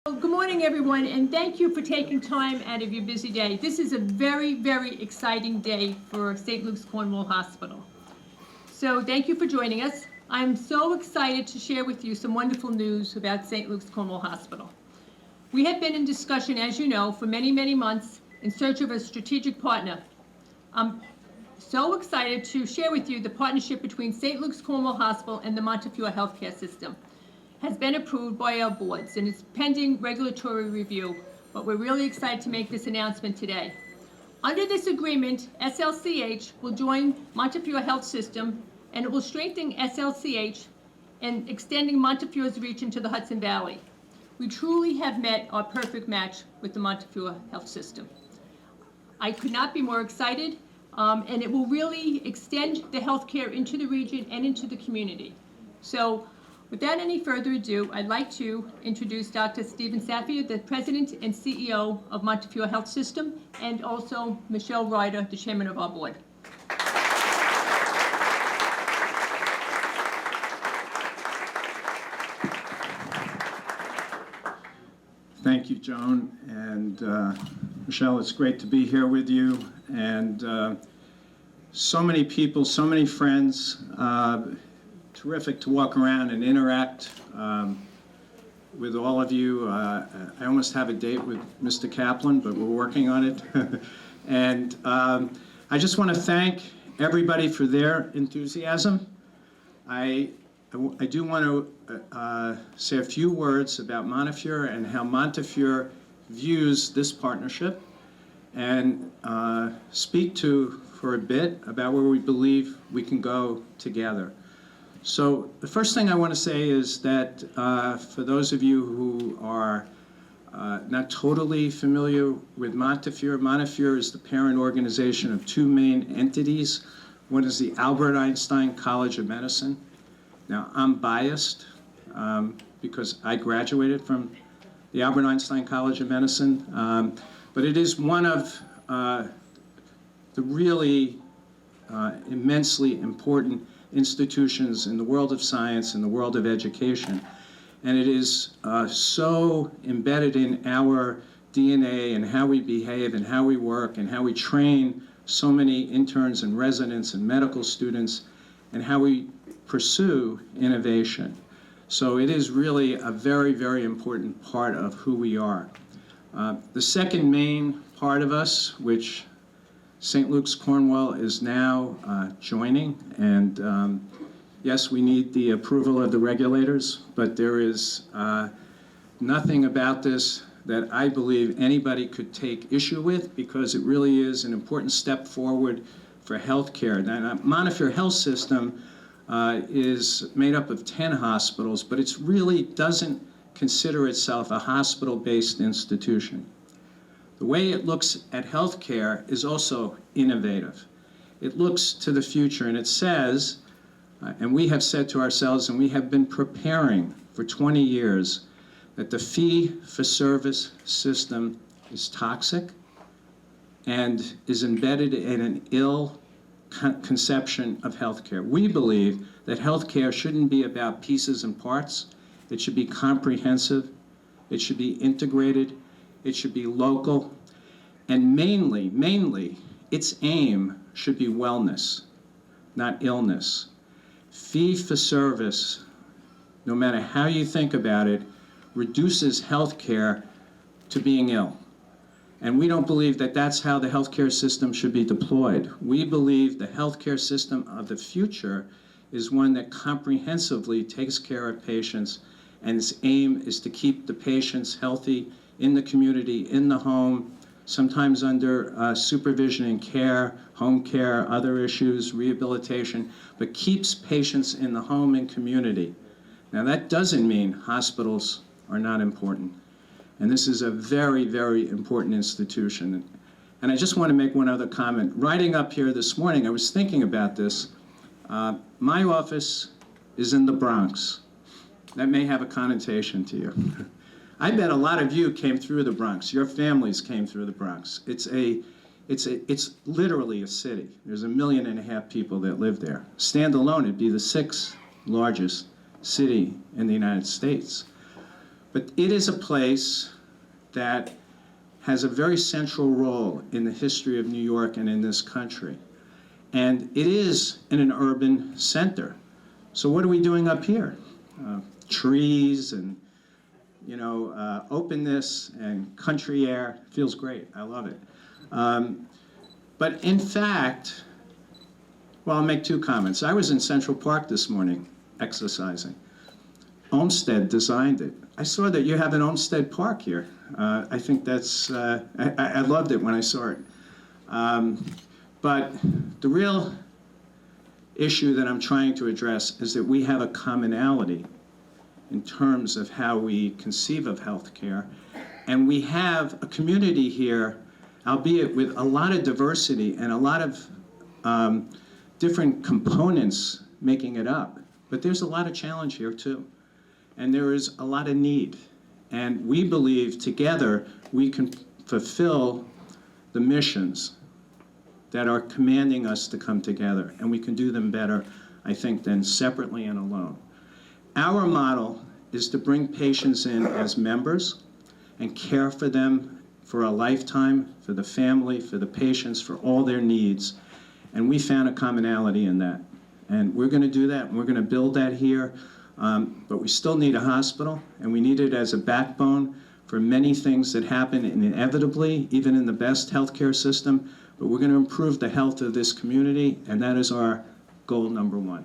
Good morning, everyone, and thank you for taking time out of your busy day. This is a very, very exciting day for St. Luke's Cornwall Hospital. So thank you for joining us. I'm so excited to share with you some wonderful news about St. Luke's Cornwall Hospital. We have been in discussion, as you know, for many, many months in search of a strategic partner. I'm so excited to share with you the partnership between St. Luke's Cornwall Hospital and the Montefiore healthcare system has been approved by our boards, and it's pending regulatory review, but we're really excited to make this announcement today. Under this agreement, SLCH will join Montefiore Health System, and it will strengthen SLCH and extending Montefiore's reach into the Hudson Valley. We truly have met our perfect match with the Montefiore Health System. I could not be more excited, and it will really extend the healthcare into the region and into the community. So, without any further ado, I'd like to introduce Dr. Stephen Safia, the President and CEO of Montefiore Health System, and also Michelle Ryder, the Chairman of our board. Thank you, Joan, and Michelle, it's great to be here with you, and so many people, so many friends. Terrific to walk around and interact with all of you. I almost have a date with Mr. Kaplan, but we're working on it. And I just want to thank everybody for their enthusiasm. I do want to say a few words about Montefiore and how Montefiore views this partnership, and speak for a bit about where we believe we can go together. So the first thing I want to say is that for those of you who are not totally familiar with Montefiore, Montefiore is the parent organization of two main entities. One is the Albert Einstein College of Medicine. Now, I'm biased because I graduated from the Albert Einstein College of Medicine, but it is one of the really immensely important institutions in the world of science, in the world of education. And it is so embedded in our DNA and how we behave and how we work and how we train so many interns and residents and medical students and how we pursue innovation. So it is really a very, very important part of who we are. The second main part of us, which St. Luke's Cornwall is now joining, and yes, we need the approval of the regulators, but there is nothing about this that I believe anybody could take issue with, because it really is an important step forward for healthcare. Now, Montefiore Health System is made up of 10 hospitals, but it really doesn't consider itself a hospital-based institution. The way it looks at healthcare is also innovative. It looks to the future, and it says, and we have said to ourselves, and we have been preparing for 20 years, that the fee-for-service system is toxic and is embedded in an ill conception of healthcare. We believe that healthcare shouldn't be about pieces and parts. It should be comprehensive. It should be integrated. It should be local, and mainly, its aim should be wellness, not illness. Fee-for-service, no matter how you think about it, reduces healthcare to being ill. And we don't believe that that's how the healthcare system should be deployed. We believe the healthcare system of the future is one that comprehensively takes care of patients, and its aim is to keep the patients healthy in the community, in the home, sometimes under supervision and care, home care, other issues, rehabilitation, but keeps patients in the home and community. Now, that doesn't mean hospitals are not important. And this is a very, very important institution. And I just want to make one other comment. Riding up here this morning, I was thinking about this. My office is in the Bronx. That may have a connotation to you. I bet a lot of you came through the Bronx. Your families came through the Bronx. It's literally a city. There's 1.5 million people that live there. Standalone, it'd be the 6th largest city in the United States. But it is a place that has a very central role in the history of New York and in this country. And it is in an urban center. So what are we doing up here? Trees and, openness and country air. Feels great. I love it. But in fact, well, I'll make two comments. I was in Central Park this morning exercising. Olmsted designed it. I saw that you have an Olmsted Park here. I think that's, I loved it when I saw it. But the real issue that I'm trying to address is that we have a commonality in terms of how we conceive of healthcare. And we have a community here, albeit with a lot of diversity and a lot of different components making it up. But there's a lot of challenge here too. And there is a lot of need. And we believe together we can fulfill the missions that are commanding us to come together. And we can do them better, I think, than separately and alone. Our model is to bring patients in as members and care for them for a lifetime, for the family, for the patients, for all their needs. And we found a commonality in that. And we're going to do that, and we're going to build that here. But we still need a hospital, and we need it as a backbone for many things that happen inevitably, even in the best healthcare system. But we're going to improve the health of this community, and that is our goal number one.